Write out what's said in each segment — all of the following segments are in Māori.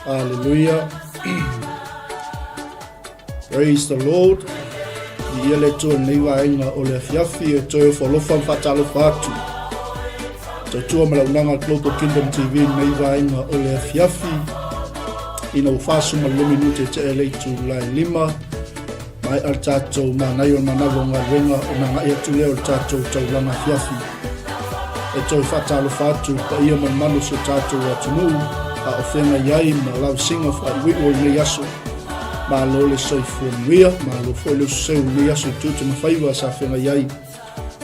Hallelujah. Praise the Lord. Ia le tō nei waenga o le fiafi e tō whalofan whatalo whātu. Tō tua malaunanga Global Kingdom TV nei waenga o le fiafi. Ina u whāsuma le minute te e leitu lai lima. Mai al tātou manai o manava ngā renga o nga ia tu leo tātou taulanga fiafi. E tō whatalo whātu pa ia manmanu so tātou atunu. A o whenga iai ma lau singa whaiwi o nei aso. Ma lo le 𝚟𝚑𝚎𝚑𝚡, ma lo foi le seu le aso 𝚘𝚑𝚡 sa whenga iai.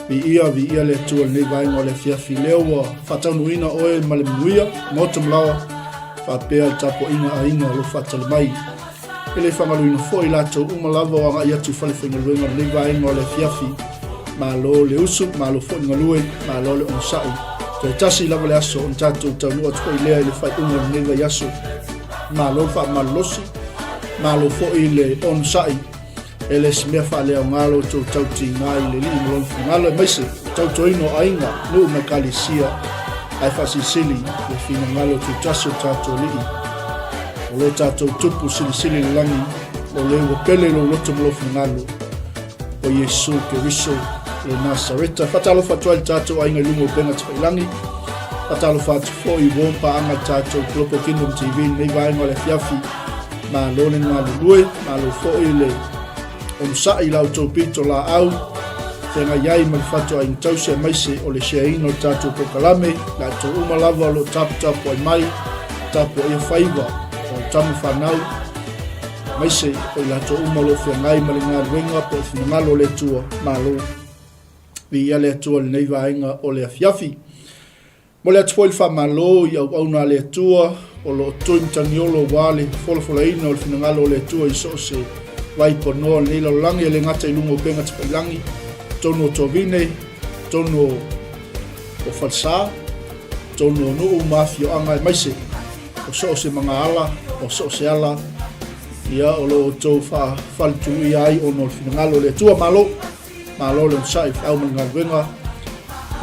Vi ia le tua nei vaenga o le fiafi leo wa whataunuina oe ma le muia, motam lawa, whapea le tapo inga a inga lo whatale mai. Ele whangaluina foi lato umalawa o nga ia tu whalewhenga luenga nei vaenga o le fiafi. Ma lo le usu, ma lo foi ngalue, ma lo le onsai. Toi tasi lava le aso on tatou taunua tuko i lea i le whai unga nei vai aso. Ma lo wha malosi. Malo fo i le onsai e le smea whale au ngalo tō tauti ngā i le li malon whangalo e maise tauto ino ainga nu me kalisia ai whasisili le whina ngalo tō taso tātou li o le tātou tupu sili langi o le wapele lo loto malo whangalo o Yesu ke riso le Nasareta whatalo whatua le tātou ainga lungo benga te langi whatalo whatu fo i wompa anga tātou Global Kingdom TV nei vaenga le fiafi ma lo le ngā lue, ma lo fo i le onsa i lau tō pito la au whenga iai ma le whatu a intause maise o le sheaino tātou pokalame la tō umalawa lo tapu ai mai tapu ai whaiwa o tamu whanau maise o la tō umalo whengai ma le ngā ruenga po i whinangalo le tua ma lo vi ia le tua le nei vaenga o le afiafi mo le atuoi wha ma lo i au auna le tua o lo tuim taniolo wale folafolaina o le whinangalo o le tua i so se waiponoa nei laulangi e le ngata i lungo benga tapailangi tono o tovine, tono o falsa, tono o nuu mafio anga e maise o so se mga ala, o so se ala ia o lo tau whalitu i ai o no le whinangalo o le tua malo le msai whau mga wenga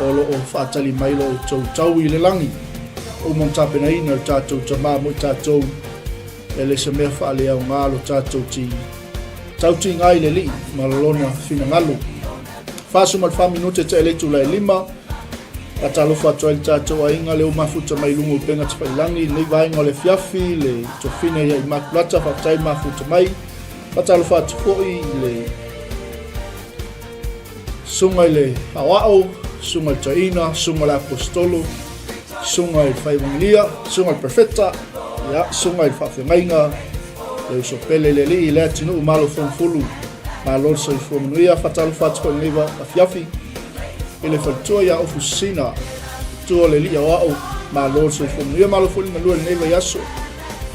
o lo o whaatali mailo o tau tau i le langi o montapena ina o tātou tamā mo tātou e le se mea whaale au ngālo tātou tauti ngai le li malalona whinangalo. Whāsuma le whaminute te eletu lai lima a talo whatua i tātou a inga leo mafuta mai lungo penga te whailangi nei vaenga o le fiafi le tofine ia i makulata whaktai mafuta mai a talo whatua i le sunga i le hawao sunga i taina, sunga le apostolo sunga i whaiwangia, sunga i perfeta, ia, sunga i whawhengainga, le uso pele le li i lea tinu u malo whangfulu, ma lorso i whamanuia, whatalo whatako i lewa a fiafi, i le whaltua ia ofusina, tua le li a wao, ma lorso i whamanuia, malo whuli malua le newa yaso,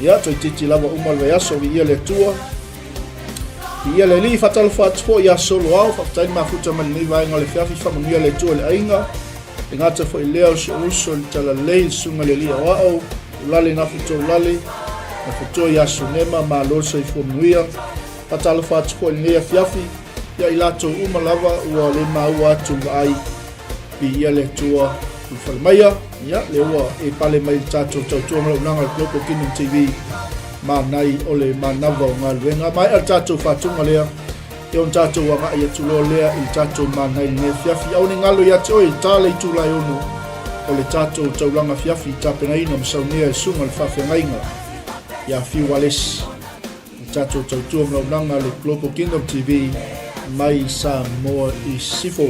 ia, toi titi lava umalwa yaso, vi ia le tua, vi ia le li, whatalo whatako ia solo au, whaktaini mafuta mani newa inga le fiafi, whamanuia le tua le ainga, e ngata fo i leo se uso li tala lei sunga le lia wao, ulale na futo i aso nema ma lorso i fuamuia, patalo whatako i lea fiafi, ia i lato umalava ua le maua atu ai, pi ia le tua uwhalemaya, ia le ua e pale mai tato tautua mala unanga Global Kingdom TV, MANAI o le MANAVA o ngā luenga, mai al tato whatunga lea, e on tātou wanga i atuloa lea i tātou manai ne fiafi au ni ngalo i ate oi tāle i tūlai ono o le tātou taulanga fiafi tāpena ina msaunia e sunga le whawhengainga i a fiu wales i tātou tautua mlaunanga le Global Kingdom TV mai sa moa i sifo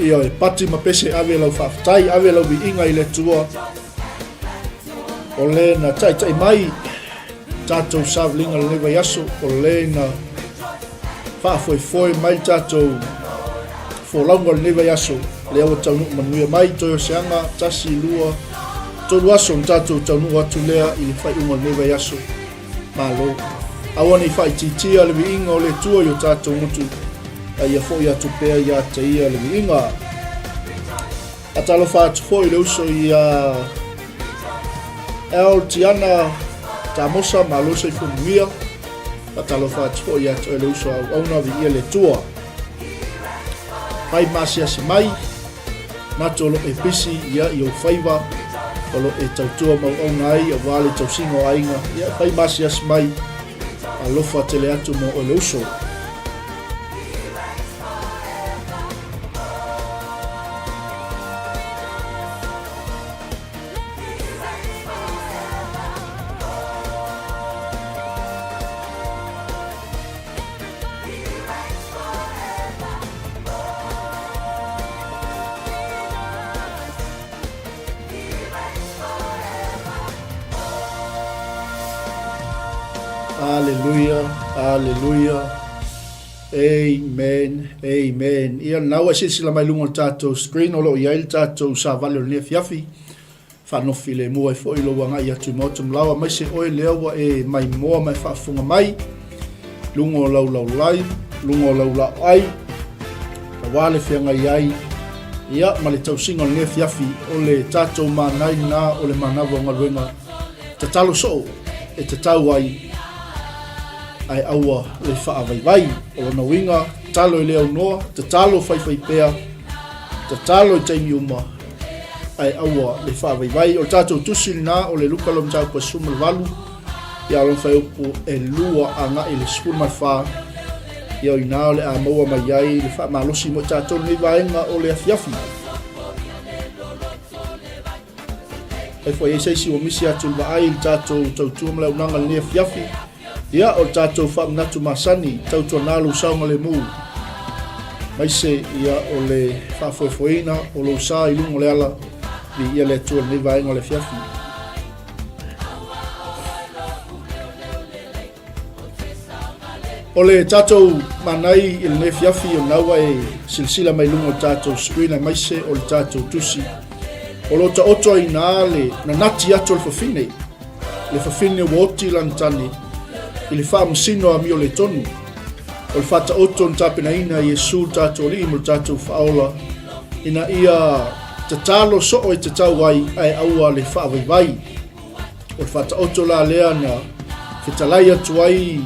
ia e pati ma pese ave lau whaftai, ave lau vi inga i le tua o le na tai mai tātou savlinga le newa yaso o le na whaafoi mai tātou wholaunga le newa yaso le awa taunu manuia mai toyo seanga tasi lua tolu aso tātou taunu atu lea i le whai unga le newa yaso malo awana i whai titia le vi inga o le tua i o tātou mutu ia fo ia tupea ia te ia le inga a talo whaatu fo i le uso ia el tiana ta mosa ma lo se fu mia patalo fa tso ya to le uso au na vi le tua pai masiasi mai na tolo e pisi ia i o faiva olo e tautua mau au nai a wale tausingo ainga ia pai masiasi mai a lofa tele atu mo o le uso. Hallelujah, hallelujah. Amen, amen. Ia naua sila mai lunga tātou screen o lo iail tātou sa vale o lea fiafi. Whanofi le mua e fo ilo wanga ia tu mautum lawa mai se oe leawa e mai moa mai whaafunga mai. Lunga o lau lai, lunga o lau ai. Ka wale whianga iai. Ia ma le tausinga o lea fiafi o le tātou manai na o le MANAVA o ngaruenga. Tatalo so e tatau ai. Ai aua le faavaivai o na winga talo i leo noa tatalo 𝚜𝚑𝚡 tatalo 𝚘𝚑𝚡𝚒 ai aua le faavaivai o tatou tusi na o le Luka 𝚗𝚑𝚙𝚒𝚑𝚝 ia lon fai upu e lua anga i le skul mai fa ia ina le a maua mai ai le fa malosi mo tatou nei vaenga o le afiafi e foi ese si o misi atu vai tatou tautua mala unanga le afiafi. Ia o tātou whaamnatu masani, tautua nālu saunga le mū. Mai se ia o le whaafoefoina, o lo sā i lungo le ala, vi ia le atua ni vaenga le fiafi. O le tātou manai i le fiafi o naua e silsila mai lungo tātou screen mai se o le tātou tusi. O lo ta oto i nā le nanati atu le whawhine. Le whawhine woti lantani. I le whaamasino a mio le tonu. O le whata oto n tapena ina Iesu tātou li mo tātou whaola. Ina ia tatalo so o e tatau ai ai aua le faavaivai. O le whata oto la lea na whitalai atu ai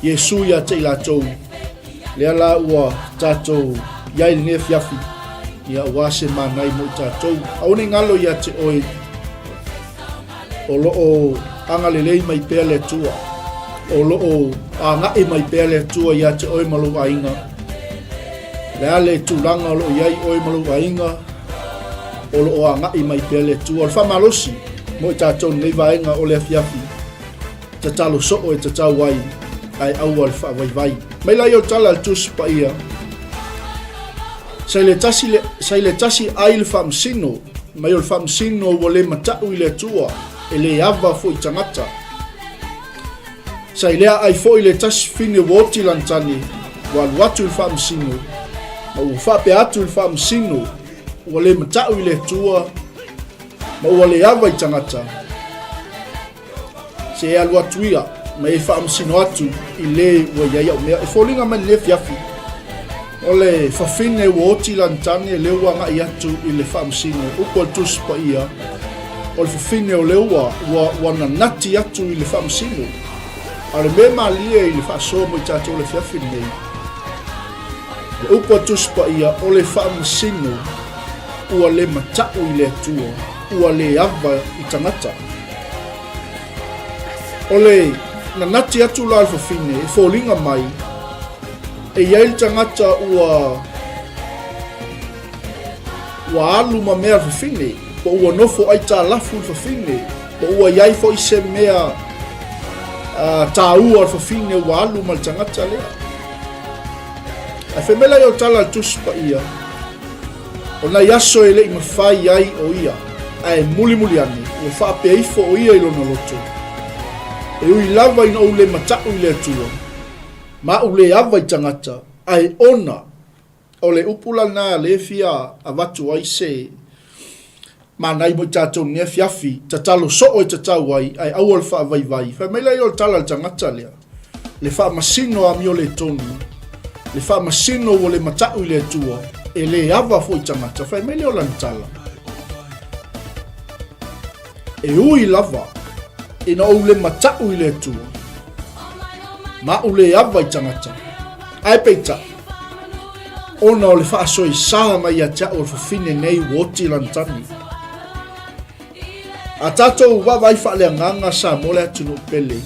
Iesu ia te ilatou. Lea la ua tātou iai le fiafi. Ia ua se manai mo tātou. Aune ngalo ia te oi. O loo anga lelei mai pea le tua. O loo a ngai mai pea le atua ia te oi malu ainga. Lea le tūlanga o loo iai oi malu ainga. O loo a ngai mai pea le atua. O le whamalosi mo i tātou nei vaenga o le afiafi. Tatalo so o e tatau ai ai aua le faavaivai. Mai lai o tala al tus pa ia. Sai le tasi ai le whaamsino. Mai o le whaamsino o le matau i le atua. E le ava fo i tangata. Sai lea ai fo i le tasi fine woti lantani. Walu atu i whaamsino. Ma ua whape atu i whaamsino. Ua le matau i le atua. Ma ua le ava i tangata. Se e alu atu ia. Ma e whaamsino atu i le ua iai au mea. E fōlinga mani le fiafi. O le whawhine woti lantani e leua ngai atu i le whaamsino. Uko al tuspa ia. O le whawhine o leua wana nati atu i le whaamsino. A le me malia i le whaasoa mo i tātou le fiafi nei. Le upo tuspa ia o le whaamsino ua le matau i le atua. Ua le ava i tangata. O le nanati atu la le whawhine e fōlinga mai. E iai le tangata ua alu ma mea le whawhine. Po ua nofo ai tā lafu le whawhine. Po ua iai fo i se mea tā ua le whawhine ua alu ma le tangata lea. A whemela i o tala le tuspa ia. O nai aso e le i mawhai ai o ia. A e muli ani. Ua whaape eifo o ia i lona loto. E ui lava ina o le matau i le atua. Ma u le ava i tangata. Ai ona. O le upula na le fia a watu ai se. Manai mo tātou nea fiafi. Tatalo so o e tatau ai. Ai awal faavaivai. Whamela i o tala le tangata lea. Le whaamasino a mio le tonu. Le whaamasino o le matau i le atua. E le ava fo i tangata. Whamela o lantala. E ui lava. Ina o le matau i le atua. Ma u le ava i tangata. Ai peita. ona o le fa'asoesā mai ia te a'u o le fafine nei ua oti lanatani. A tatou vaavai fa'aleagaga sa mo le atunuu pele.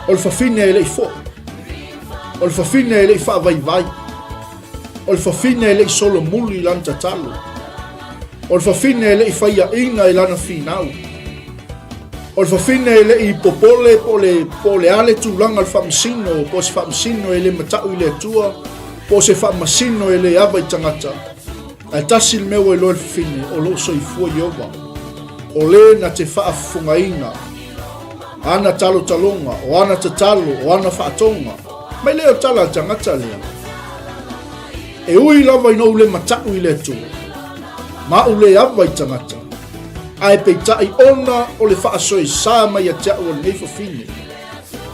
O le fafine e le'i fo'i. O le fafine e le'i faavaivai. O le fafine e le'i solomuli i lana tatalo. O le fafine e le'i faiaʻiga i lana finau. O le fafine e le'i popole po le ale tulaga le fa'amasino, po se fa'amasino e le mata'u i le atua, po se fa'amasino e le ava i tagata. Ae tasi le mea ua iloa le fafine o lo'o soifua Iova. O lē na te fa'afofogaina, ana talotaloga, o ana tatalo, o ana fa'atoga. Mai lea o tala a tagata lea. E ui lava inou le mata'u i le atua. Ma u le ava i tagata. Ae peita'i ona o le fa'asoesā mai a te a'u o lenei fafine.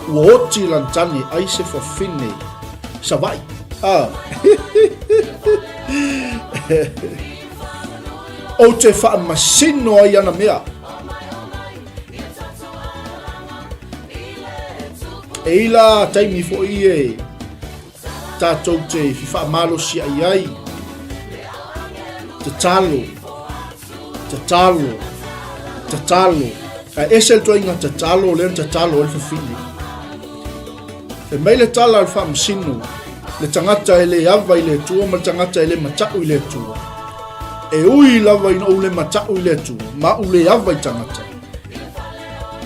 Ua oti lanatani ai se fafine savai. O te fa'amasino ai ana mea. E ila taimi fo'i e tatou te fa'amalosia ai. Tatalo. Ka ese le toinga tatalo le tatalo le fafine. E mai le tala le fa'amasino. Le tangata e le ava i le tua, ma le tangata e le mata'u i le tua. E ui lava ina o le mata'u i le tua, ma u le ava i tangata.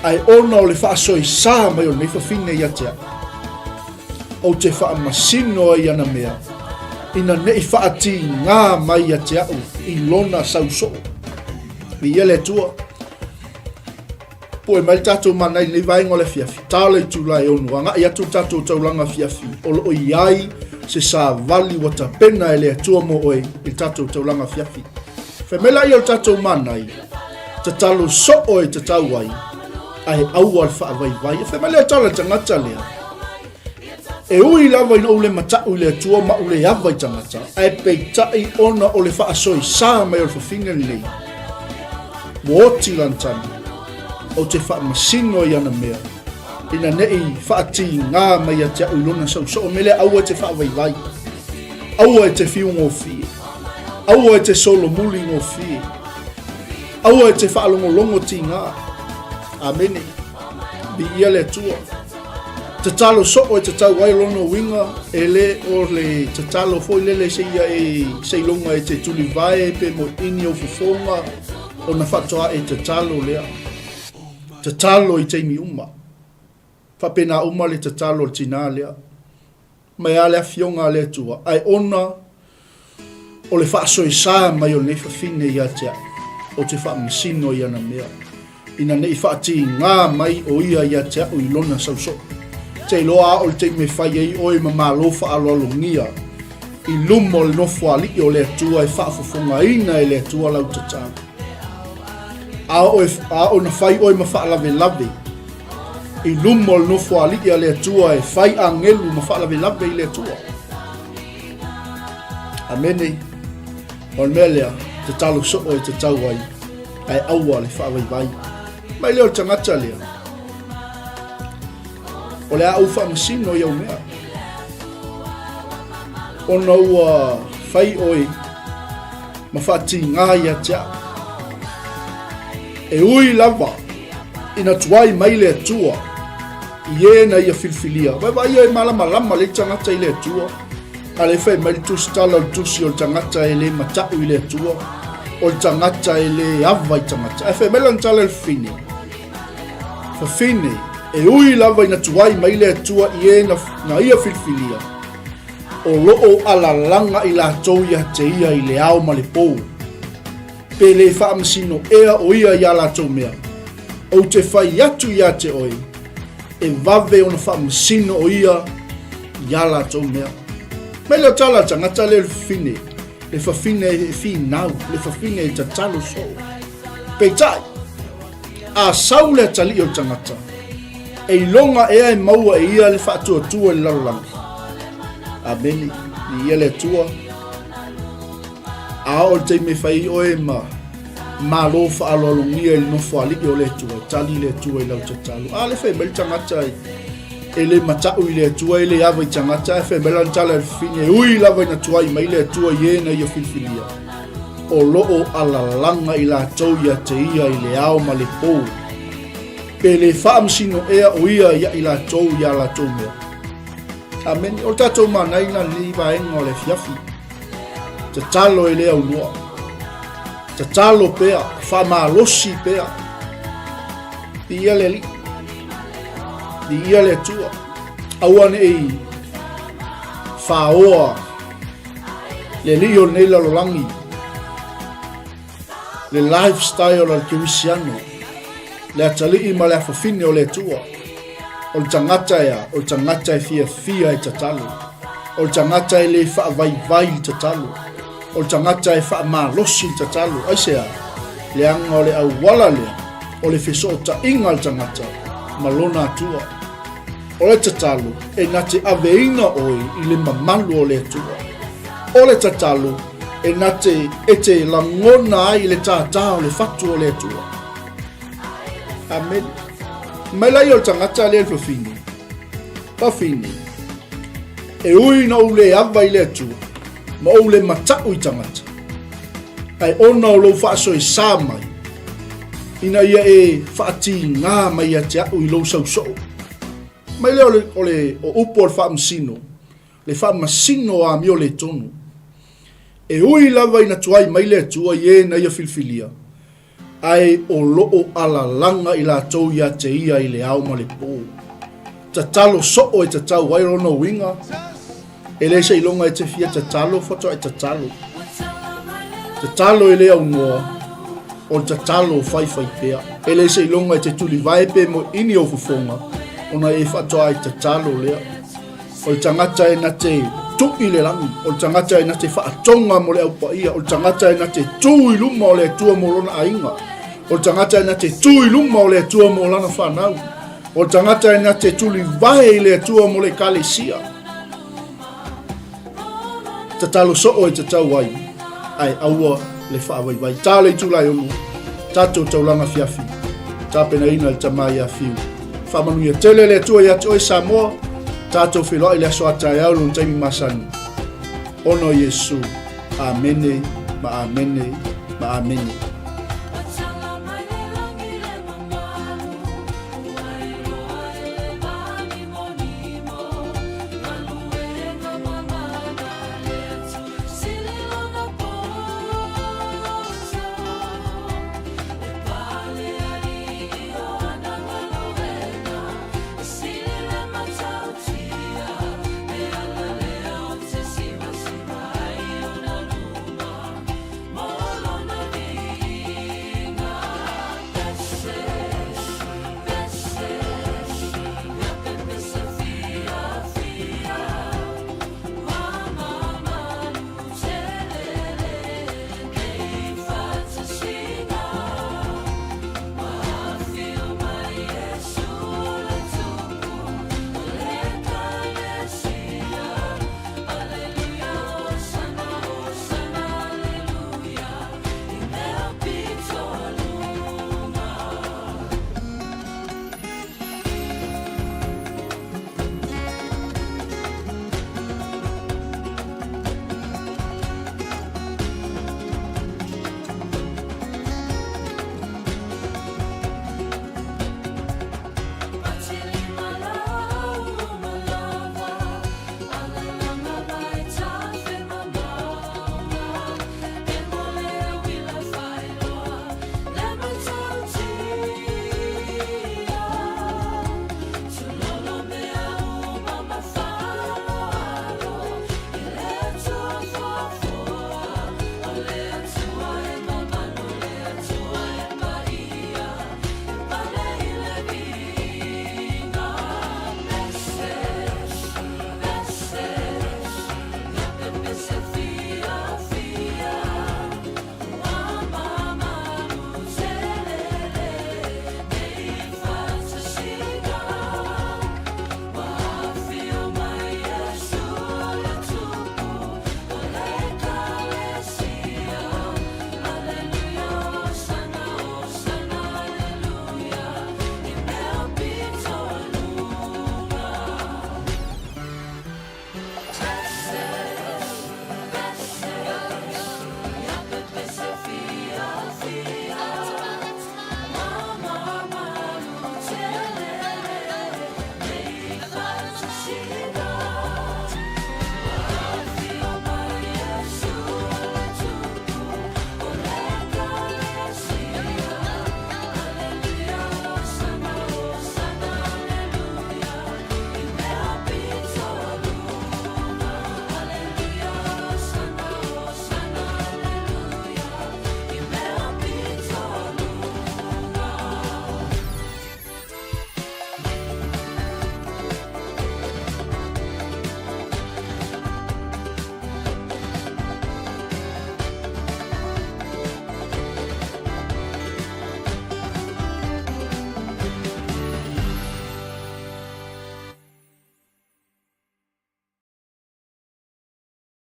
Ai ona o le fa'asoesā mai o le fafine ia te a'u. O te fa'amasino ai ana mea. Ina ne'i fa'ati ngā mai ia te a'u i lona sauso'o. Mi ia le tua. Po e mai tatou manai nei vaenga le fiafi. Tāle i tūlai onu. Anga i atu tatou taulanga fiafi. O lo o iai se sa vali wata pena e le atua mo oe i tatou taulanga fiafi. Whemela i o tatou manai. Tatalo so oe tatau ai. Ai aua al faavaivai. Whemela o tala tangata lea. E ui lava ina ule mata'u i le atua ma ule ava i tangata. Ai peitai ona o le fa'asoesā mai o le fafine lei. Woti lantani. O te fa'amasino i ana mea. Ina ne'i fa'ati ngā mai a te a'u lona sauso'o mele aua te fa'avaivai. Aua e te fiu ngofie. Aua e te solomuli ngofie. Aua e te fa'alongolongo ti ngā. Amene. Bi ia le tua. Tatalo so'o e tatau ai lona winga e le o le tatalo foi lele se ia e seilonga e te tulivae pe mo ini o fufonga o na fatoa e tatalo lea. Tatalo i teimi uma. Whapena uma le tatalo o tina lea. Mai ale a fionga le tua. Ai ona o le fa'asoesā mai o le fafine i atea. O te fa'amasino i ana mea. Ina nei fa'ati ngā mai o ia i atea o i lona sauso. Te loa o le te me whai ei oe ma malo whaalolongia. I lumo le nofo aliki o le atua e whaafofonga ina e le atua lau tatalo. A o na whai oe ma whaalave lave. I lumo le nofo aliki a le atua e whai angelu ma whaalave lave i le atua. Amene. O mea lea, te talo so'o e te tau ai. Ai aua le faavaivai. Mai leo tangata lea. O le au whaamasino i au mea. O na ua whai oe ma whaati ngā ia te au. E ui lava ina tuai mai le atua i ena ia filfilia. Vai ia e malama le tangata i le atua. A le whai mai tusi tala o tusi o tangata e le matau i le atua. O tangata e le ava i tangata. E whai melan tala le fine. Fafine. E ui lava ina tuai mai le atua i e na ia filfilia. O loo alalanga i la tau ia te ia i le au ma le pou. Pe le whaamasino ea o ia i a la tau mea. O te whai atu ia te oi. E vave o na whaamasino o ia i a la tau mea. Mai leo tala tangata le fine. Le fafine e finau. Le fafine e tatalo so. Peitai. A sau le tali o tangata. E ilonga ea e maua e ia le whaatua tua le larolangi. A beni, ni ia le tua. A o te me whai oe ma lo whaalolongia i nofo aliki o le tua. Tali le tua i lau tatalo. A le whai meli tangata ele matau i le atua i le ava i tangata e whemelan tala e whine ui lava ina tua i mai le atua i ena i a whiwhilia. O loo alalanga i la tau ia te ia i le ao ma le pou. Pe le whaamsino ea o ia i la tau i a la tau mea. Amen. O tatou manai na liwa enga o le fiafi. Tatalo e le au noa. Tatalo pea, whamalosi pea. Ia le li. Ia le tua. Awane e whaoa. Le li o nei lalolangi. Le lifestyle o le kirisiano. Le atali i ma le afafine o le tua. O le tangata ea, o le tangata e fia e tatalo. O le tangata e le faavaivai i tatalo. O le tangata e faamalosi i tatalo. Aisea, le anga o le auwala lea. O le fesota inga le tangata. Malona atua. O le tatalo e nate aveina oi i le mamalu o le atua. O le tatalo e nate e te langona ai le tatau le fatu o le atua. Amen. Mai lai o le tangata le alfafini. Pafini. E ui na ule ava i le atua. Ma ule matau i tangata. Ai ona o lo faaso e sa mai. Ina ia e faati ngā mai a te au i lo sausou. Mai leo o upo o le whaamsino. Le whaamasino a mi o le tonu. E ui lava ina tuai mai le atua i e na ia whiwhilia. Ai o loo alalanga i la tau ia te ia i le au ma le pō. Tatalo soo e tatau ai rono winga. E le se ilonga e te fia tatalo foto e tatalo. Tatalo e le au noa. O tatalo faavaivai pea. E le se ilonga e te tuli vai pe mo ini o fufonga. Ona e whatoa i tatalo lea. O le tangata e na te tui le langi. O le tangata e na te whaatonga mo le aupa ia. O le tangata e na te tui luma o le tua mo lona ainga. O le tangata e na te tui luma o le tua mo lana whanau. O le tangata e na te tuli vai le tua mo le kalesia. Tatalo soo e tatau ai. Ai aua le faavaivai. Tā le tūlai onu. Tātou taulanga fiafi. Tā pena ina le tamai a fiu. Whamanuia tele le tua ia te oi Samoa. Tātou whiloa i le aso atai au lun taimi masani. Ono Yesu. Amene, ma amene, ma amene.